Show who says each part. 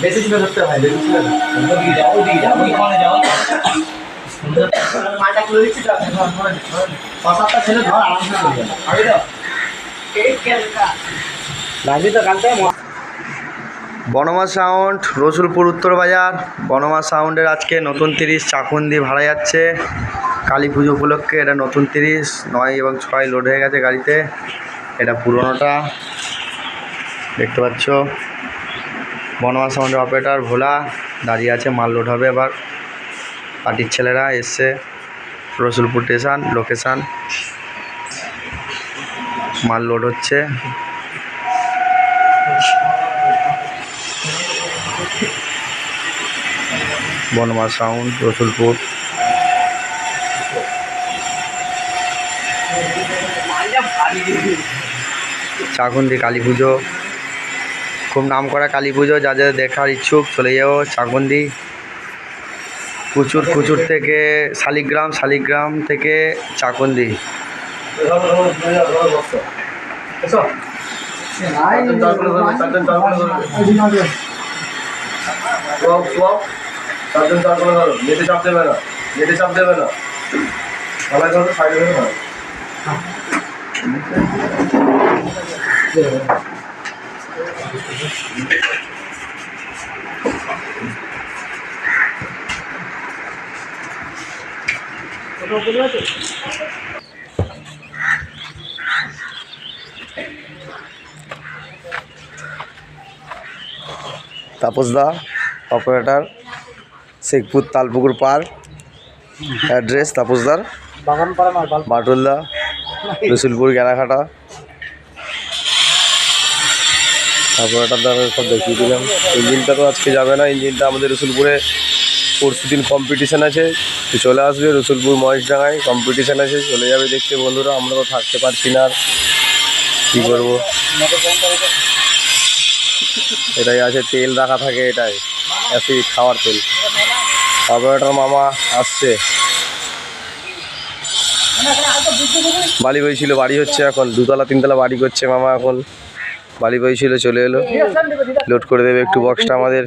Speaker 1: বেশি ছিল ধরতে ভাই, বেশি ছিল মালটা খুলে দিচ্ছি তো, সাতটা ছেলে ধর আরামসে চলে যাবে। বনমা সাউন্ড, রসুলপুর উত্তর বাজার। বনমা সাউন্ডের আজকে নতুন 30 চাকুন্দি ভাড়া যাচ্ছে কালী পুজো উপলক্ষে। এটা নতুন 30 9 এবং 6 লোড হয়ে গেছে গাড়িতে। এটা পুরোনোটা দেখতে পাচ্ছ। বনমা সাউন্ডের অপারেটর ভোলা দাঁড়িয়ে আছে, মাল লোড হবে। আবার পার্টির ছেলেরা এসছে, রসুলপুর স্টেশন লোকেশান, মাল লোড হচ্ছে। বনমা সাউন্ড, রসুলপুর। চাকুন্দি কালী পুজো, খুব নাম করা কালী পুজো। যাদের দেখার ইচ্ছুক চলে যাও চাকুন্দি। কুচুর থেকে শালিগ্রাম, শালিগ্রাম থেকে চাকুন্দি। তাপসদা অপারেটর, শেখপুর তালপুকুর পার। অ্যাড্রেস তাপসদার বাটুলদা, রসুলপুর গেরাঘাটা। অপারেটর দ্বারা সব দেখিয়ে দিলাম। ইঞ্জিনটা তো আজকে যাবে না, ইঞ্জিনটা আমাদের রসুলপুরে পরশু দিন কম্পিটিশান আছে, চলে আসবে। রসুলপুর মহেশডাঙ্গায় কম্পিটিশান আছে, চলে যাবে দেখতে বন্ধুরা। আমরা তো থাকতে পারছি না, আর কী করবো। এটাই আছে, তেল রাখা থাকে, এটাই অ্যাসিড খাওয়ার তেল। অপারেটর মামা আসছে, বালি বইছিল, বাড়ি হচ্ছে এখন। 2তলা 3তলা বাড়ি করছে মামা এখন। বালি বইছিল, চলে এলো, লোড করে দেবে একটু বক্সটা আমাদের।